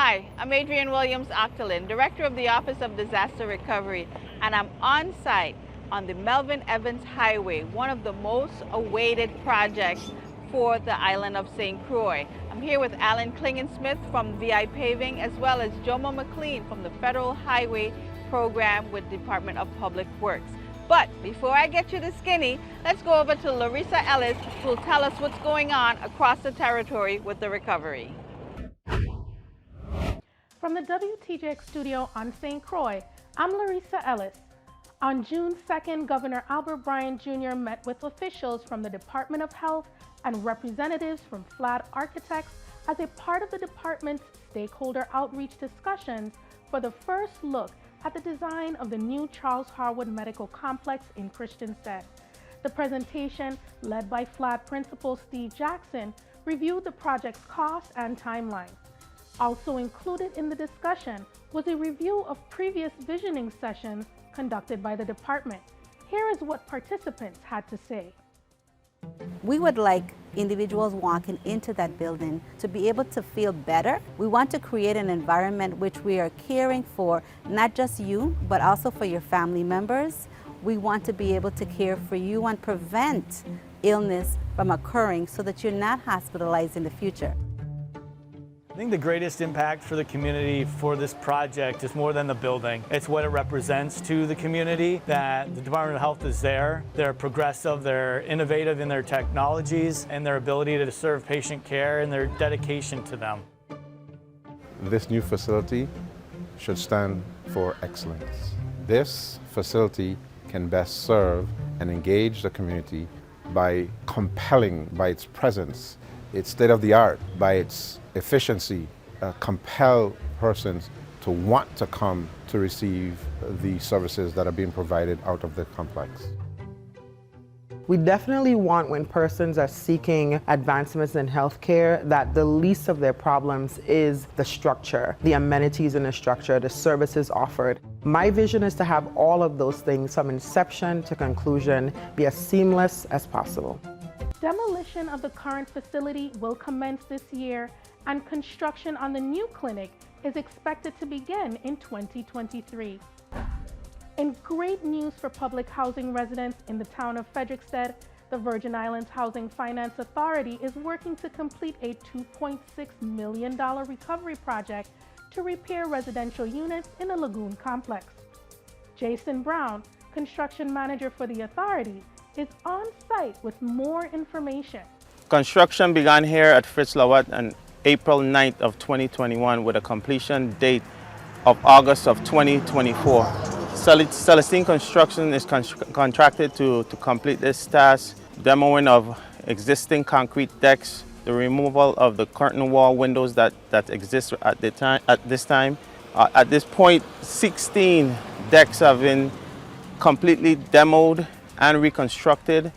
Hi, I'm Adrienne Williams-Octalien, Director of the Office of Disaster Recovery, and I'm on site on the Melvin Evans Highway, one of the most awaited projects for the island of St. Croix. I'm here with Alan Klingensmith from VI Paving, as well as Jomo McClean from the Federal Highway Program with Department of Public Works. But before I get you to skinny, let's go over to Larissa Ellis, who will tell us what's going on across the territory with the recovery. From the WTJX studio on St. Croix, I'm Larissa Ellis. On June 2nd, Governor Albert Bryan Jr. met with officials from the Department of Health and representatives from FLAD Architects as a part of the department's stakeholder outreach discussions for the first look at the design of the new Charles Harwood Medical Complex in Christiansted. The presentation, led by FLAD Principal Steve Jackson, reviewed the project's cost and timeline. Also included in the discussion was a review of previous visioning sessions conducted by the department. Here is what participants had to say. We would like individuals walking into that building to be able to feel better. We want to create an environment which we are caring for not just you, but also for your family members. We want to be able to care for you and prevent illness from occurring so that you're not hospitalized in the future. I think the greatest impact for the community for this project is more than the building. It's what it represents to the community, that the Department of Health is there. They're progressive, they're innovative in their technologies and their ability to serve patient care and their dedication to them. This new facility should stand for excellence. This facility can best serve and engage the community by compelling, by its presence, its state-of-the-art, by its efficiency, compel persons to want to come to receive the services that are being provided out of the complex. We definitely want, when persons are seeking advancements in healthcare, that the least of their problems is the structure, the amenities in the structure, the services offered. My vision is to have all of those things from inception to conclusion be as seamless as possible. Demolition of the current facility will commence this year, and construction on the new clinic is expected to begin in 2023. In great news for public housing residents in the town of Frederiksted, the Virgin Islands Housing Finance Authority is working to complete a $2.6 million recovery project to repair residential units in the Lagoon complex. Jason Brown, construction manager for the authority, is on site with more information. Construction began here at Fritz Lawat on April 9th of 2021 with a completion date of August of 2024. Celestine Construction is contracted to complete this task, demoing of existing concrete decks, the removal of the curtain wall windows that exist at this time. At this point, 16 decks have been completely demoed and reconstructed,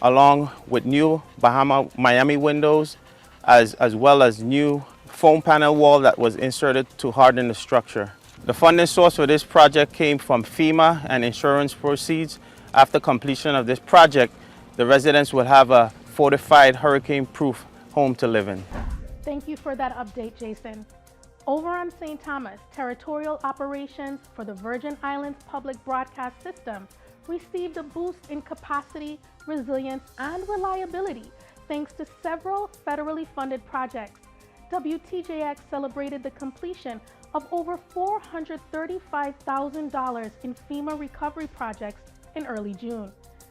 along with new Miami windows, as well as new foam panel wall that was inserted to harden the structure. The funding source for this project came from FEMA and insurance proceeds. After completion of this project, the residents will have a fortified hurricane-proof home to live in. Thank you for that update, Jason. Over on St. Thomas, territorial operations for the Virgin Islands Public Broadcast System received a boost in capacity, resilience, and reliability thanks to several federally funded projects. WTJX celebrated the completion of over $435,000 in FEMA recovery projects in early June.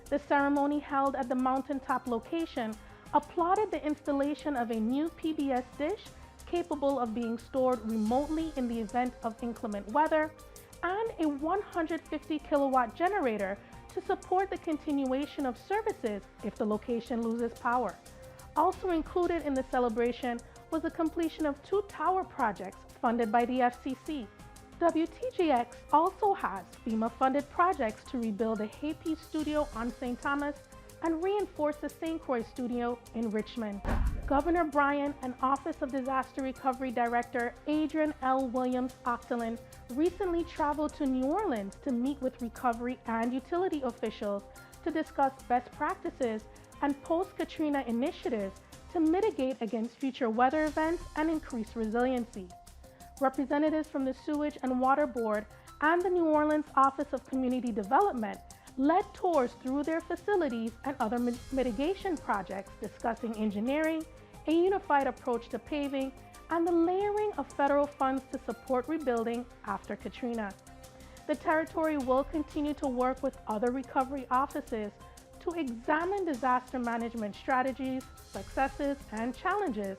The ceremony, held at the mountaintop location, applauded the installation of a new PBS dish capable of being stored remotely in the event of inclement weather, and a 150 kilowatt generator to support the continuation of services if the location loses power. Also included in the celebration was the completion of 2 tower projects funded by the FCC. WTJX also has FEMA-funded projects to rebuild the Hay-P studio on St. Thomas and reinforce the St. Croix studio in Richmond. Governor Bryan and Office of Disaster Recovery Director Adrienne L. Williams-Octalien recently traveled to New Orleans to meet with recovery and utility officials to discuss best practices and post-Katrina initiatives to mitigate against future weather events and increase resiliency. representatives from the Sewage and Water Board and the New Orleans Office of Community Development led tours through their facilities and other mitigation projects discussing engineering, a unified approach to paving, and the layering of federal funds to support rebuilding after Katrina. The territory will continue to work with other recovery offices to examine disaster management strategies, successes, and challenges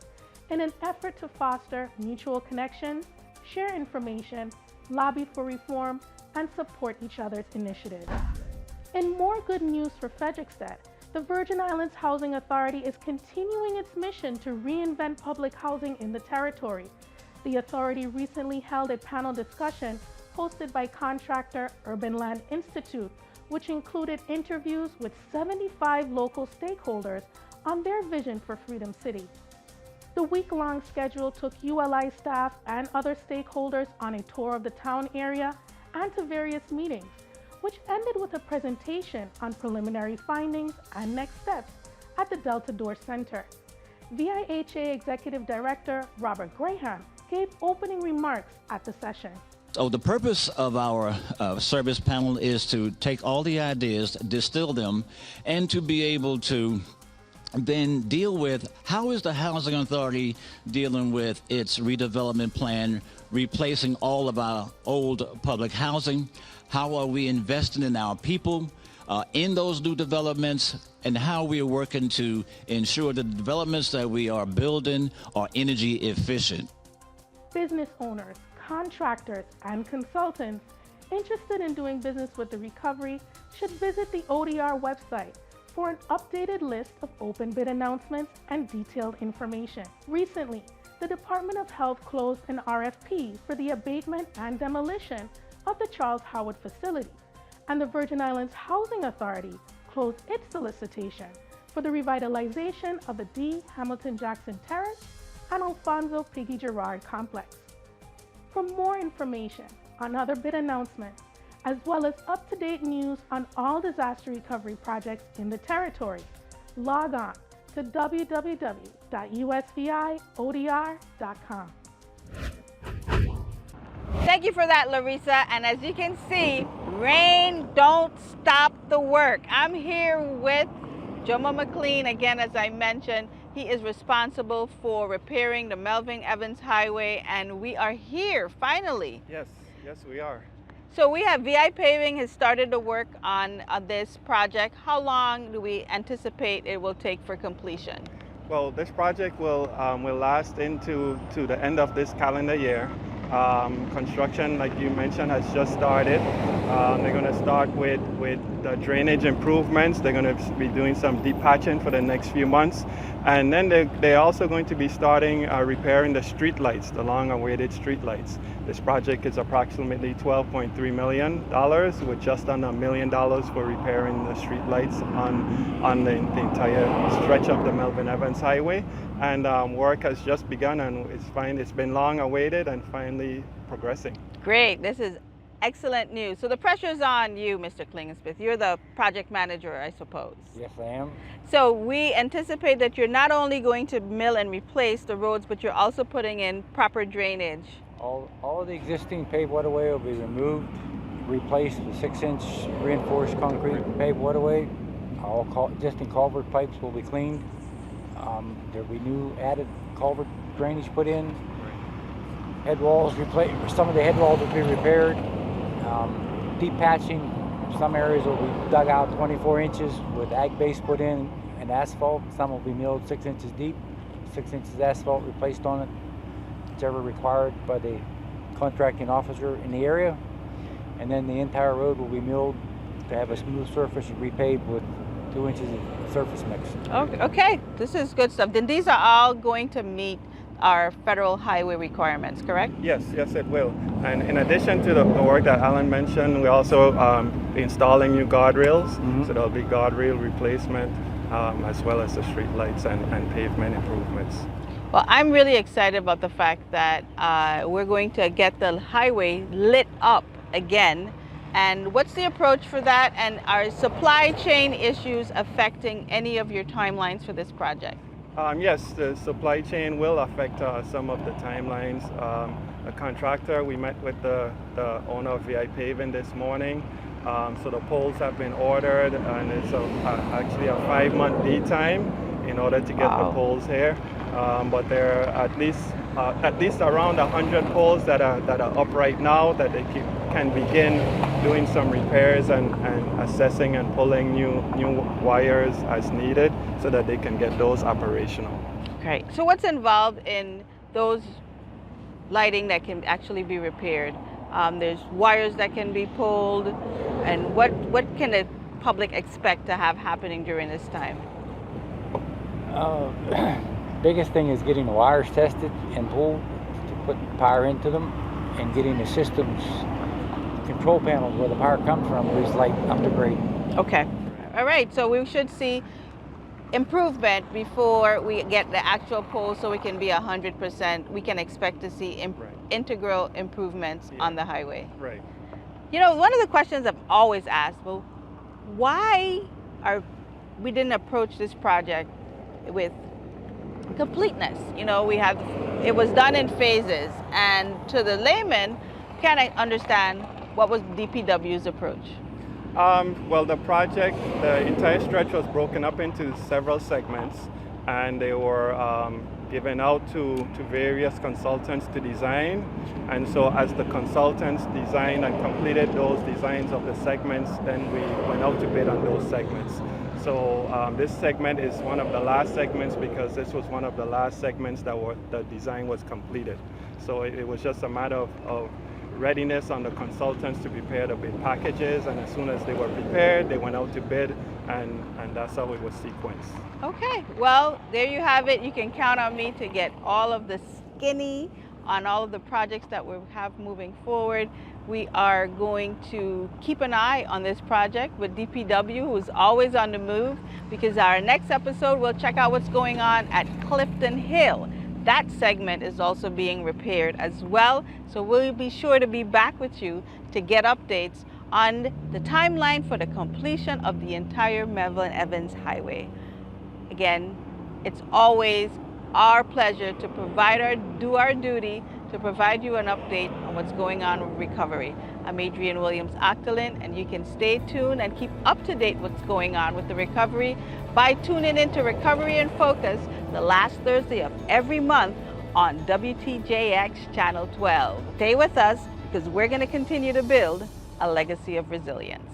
in an effort to foster mutual connections, share information, lobby for reform, and support each other's initiatives. In more good news for Frederiksted, the Virgin Islands Housing Authority is continuing its mission to reinvent public housing in the territory. The authority recently held a panel discussion hosted by contractor Urban Land Institute, which included interviews with 75 local stakeholders on their vision for Freedom City. The week-long schedule took ULI staff and other stakeholders on a tour of the town area and to various meetings, which ended with a presentation on preliminary findings and next steps at the Delta Door Center. VIHA Executive Director Robert Graham gave opening remarks at the session. So the purpose of our service panel is to take all the ideas, distill them, and to be able to then deal with how is the Housing Authority dealing with its redevelopment plan, replacing all of our old public housing. How are we investing in our people in those new developments, and how we are working to ensure that the developments that we are building are energy efficient. Business owners, contractors, and consultants interested in doing business with the recovery should visit the ODR website for an updated list of open bid announcements and detailed information. Recently, the Department of Health closed an RFP for the abatement and demolition of the Charles Howard facility, and the Virgin Islands Housing Authority closed its solicitation for the revitalization of the D. Hamilton Jackson Terrace and Alfonso Piggy Gerard complex. For more information on other bid announcements, as well as up-to-date news on all disaster recovery projects in the territory, log on to www.usviodr.com. Thank you for that, Larissa. And as you can see, rain don't stop the work. I'm here with Jomo McClean. Again, as I mentioned, he is responsible for repairing the Melvin Evans Highway, and we are here finally. Yes, we are. So we have VI Paving has started the work on this project. How long do we anticipate it will take for completion? Well, this project will last into the end of this calendar year. Construction, like you mentioned, has just started. They're going to start with the drainage improvements. They're going to be doing some deep patching for the next few months. And then they're also going to be starting repairing the streetlights, the long-awaited streetlights. This project is approximately $12.3 million, with just under $1 million for repairing the streetlights on the entire stretch of the Melvin Evans Highway. And work has just begun, and it's been long awaited and finally progressing. Great, this is excellent news. So the pressure's on you, Mr. Klingensmith. You're the project manager, I suppose. Yes, I am. So we anticipate that you're not only going to mill and replace the roads, but you're also putting in proper drainage. All of the existing paved waterway will be removed, replaced with 6-inch reinforced concrete paved waterway. All existing culvert pipes will be cleaned. There'll be new added culvert drainage put in. Head walls replaced. Some of the head walls will be repaired. Deep patching. Some areas will be dug out 24 inches with ag base put in and asphalt. Some will be milled 6 inches deep. 6 inches asphalt replaced on it, whichever required by the contracting officer in the area. And then the entire road will be milled to have a smooth surface and repaved with 2 inches of surface mix. Okay, this is good stuff. Then these are all going to meet our federal highway requirements, correct? Yes, it will. And in addition to the work that Alan mentioned, we're also installing new guardrails. So there'll be guardrail replacement as well as the street lights and pavement improvements. Well, I'm really excited about the fact that we're going to get the highway lit up again. And what's the approach for that? And are supply chain issues affecting any of your timelines for this project? Yes, the supply chain will affect some of the timelines. contractor. We met with the owner of VI Paving this morning. So the poles have been ordered, and it's actually a 5-month lead time in order to get the poles here. But there are at least around 100 poles that are up right now that they can begin doing some repairs and assessing and pulling new wires as needed so that they can get those operational. Okay. So what's involved in those lighting that can actually be repaired? There's wires that can be pulled, and what can the public expect to have happening during this time? Biggest thing is getting the wires tested and pulled to put power into them, and getting the systems, control panels where the power comes from, is like up to grade. Okay. All right. So we should see improvement before we get the actual poll, so we can be 100%. We can expect to see integral improvements on the highway. Right. You know, one of the questions I've always asked, well, why we didn't approach this project with completeness? You know, it was done in phases, and to the layman, can I understand what was DPW's approach? Well, the project, the entire stretch was broken up into several segments, and they were given out to various consultants to design. And so as the consultants designed and completed those designs of the segments, then we went out to bid on those segments. So this segment is one of the last segments because this was one of the last segments that the design was completed. So it was just a matter of readiness on the consultants to prepare the bid packages, and as soon as they were prepared, they went out to bid, and that's how it was sequenced. Okay, well, there you have it. You can count on me to get all of the skinny on all of the projects that we have moving forward. We are going to keep an eye on this project with DPW, who's always on the move, because our next episode, we'll check out what's going on at Clifton Hill. That segment is also being repaired as well. So we'll be sure to be back with you to get updates on the timeline for the completion of the entire Melvin Evans Highway. Again, it's always our pleasure to do our duty to provide you an update on what's going on with recovery. I'm Adrienne Williams-Octalien, and you can stay tuned and keep up to date what's going on with the recovery by tuning into Recovery in Focus the last Thursday of every month on WTJX Channel 12. Stay with us, because we're going to continue to build a legacy of resilience.